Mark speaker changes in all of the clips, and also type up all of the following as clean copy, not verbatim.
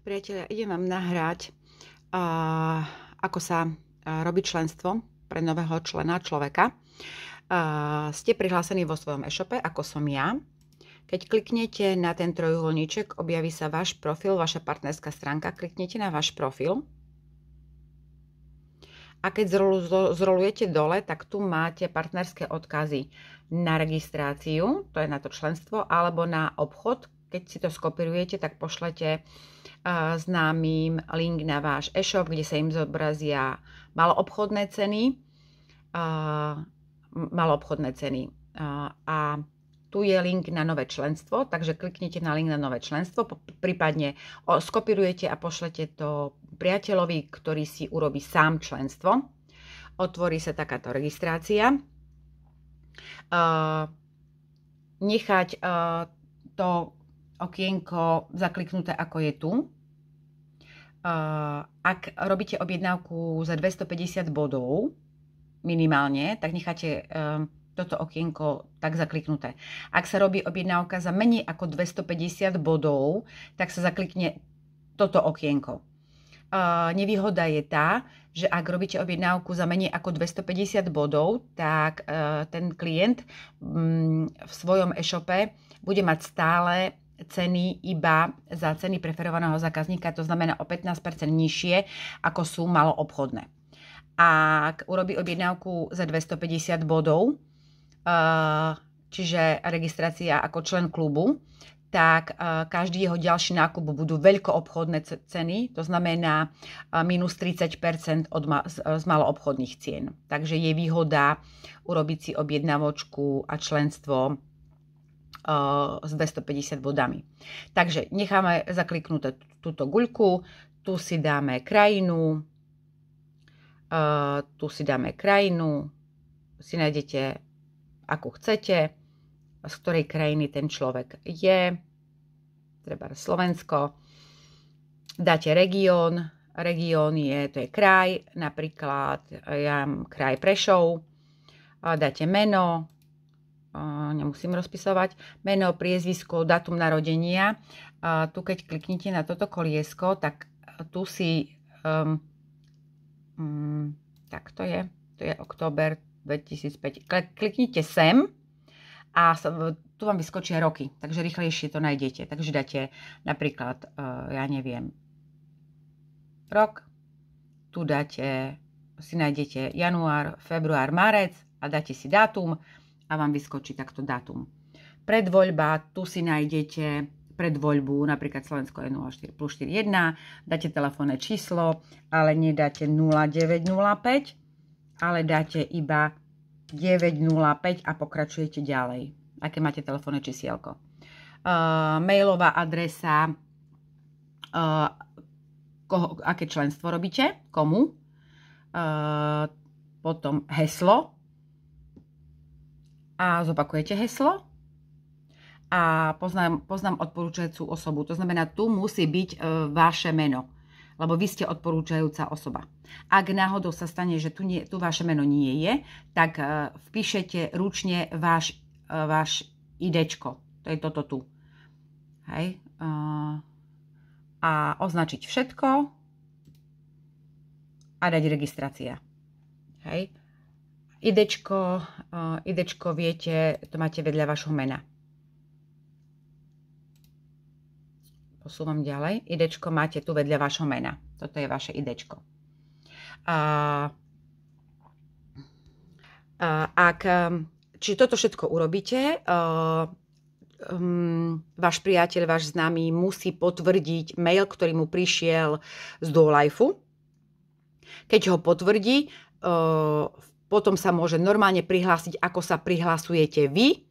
Speaker 1: Priatelia, idem vám nahrať, ako sa robí členstvo pre nového člena človeka. Ste prihlásení vo svojom e-shope, ako som ja. Keď kliknete na ten trojuholníček, objaví sa váš profil, vaša partnerská stránka. Kliknete na váš profil. A keď zrolujete dole, tak tu máte partnerské odkazy na registráciu, to je na to členstvo, alebo na obchod. Keď si to skopírujete, tak pošlete známym link na váš e-shop, kde sa im zobrazia maloobchodné ceny. A tu je link na nové členstvo, takže kliknite na link na nové členstvo, prípadne skopírujete a pošlete to priateľovi, ktorý si urobí sám členstvo. Otvorí sa takáto registrácia. Nechať to okienko zakliknuté, ako je tu. Ak robíte objednávku za 250 bodov minimálne, tak necháte toto okienko tak zakliknuté. Ak sa robí objednávka za menej ako 250 bodov, tak sa zaklikne toto okienko. Nevýhoda je tá, že ak robíte objednávku za menej ako 250 bodov, tak ten klient v svojom e-shope bude mať stále ceny iba za ceny preferovaného zákazníka, to znamená o 15% nižšie, ako sú maloobchodné. Ak urobí objednávku za 250 bodov, čiže registrácia ako člen klubu, tak každý jeho ďalší nákup budú veľkoobchodné ceny, to znamená minus 30% z maloobchodných cien. Takže je výhoda urobiť si objednávočku a členstvo s 250 bodami. Takže necháme zakliknúť túto guľku, tu si dáme krajinu, si nájdete, akú chcete, z ktorej krajiny ten človek je, treba Slovensko, dáte región to je kraj, napríklad kraj Prešov, dáte meno, nemusím rozpisovať, meno, priezvisko, dátum narodenia. Tu keď kliknete na toto koliesko, tak tu si tak to je október 2005. Kliknite sem a tu vám vyskočia roky, takže rýchlejšie to nájdete. Takže dáte napríklad, ja neviem, rok, tu si nájdete január, február, marec a dáte si dátum a vám vyskočí takto dátum. Predvoľba, tu si nájdete predvoľbu, napríklad Slovensko je 04 plus 41, dáte telefónne číslo, ale nedáte 0905, ale dáte iba 905 a pokračujete ďalej. Aké máte telefónne čísielko. Mailová adresa, aké členstvo robíte, komu. Potom heslo. A zopakujete heslo. A poznám odporúčajúcu osobu. To znamená, tu musí byť vaše meno, lebo vy ste odporúčajúca osoba. Ak náhodou sa stane, že tu vaše meno nie je, tak vpíšete ručne váš IDčko. To je toto tu. Hej. A označiť všetko a dať registrácia. Hej. IDčko viete, to máte vedľa vašho mena. Posúvam ďalej. IDčko máte tu vedľa vašho mena. Toto je vaše IDčko. Čiže toto všetko urobíte, váš priateľ, váš známy musí potvrdiť mail, ktorý mu prišiel z DoLife. Keď ho potvrdí, potom sa môže normálne prihlásiť, ako sa prihlasujete vy.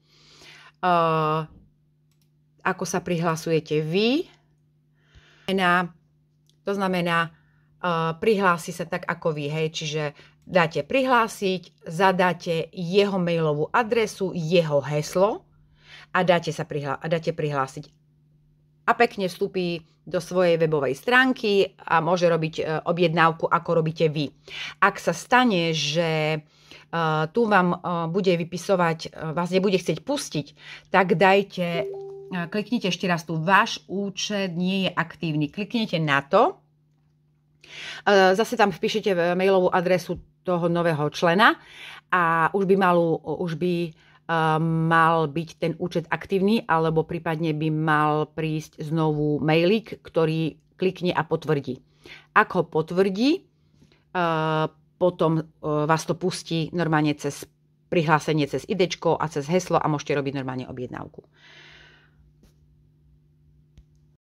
Speaker 1: To znamená, prihlási sa tak ako vy, hej, čiže dáte prihlásiť, zadáte jeho mailovú adresu, jeho heslo a dáte prihlásiť. A pekne vstúpi do svojej webovej stránky a môže robiť objednávku, ako robíte vy. Ak sa stane, že tu vám bude vypisovať, vás nebude chcieť pustiť, tak dajte kliknite ešte raz tu, váš účet nie je aktívny. Kliknete na to, zase tam vpíšete mailovú adresu toho nového člena a už by mal byť ten účet aktívny, alebo prípadne by mal prísť znovu mailík, ktorý klikne a potvrdí. Ak ho potvrdí, potom vás to pustí normálne cez prihlásenie cez IDčko a cez heslo a môžete robiť normálne objednávku.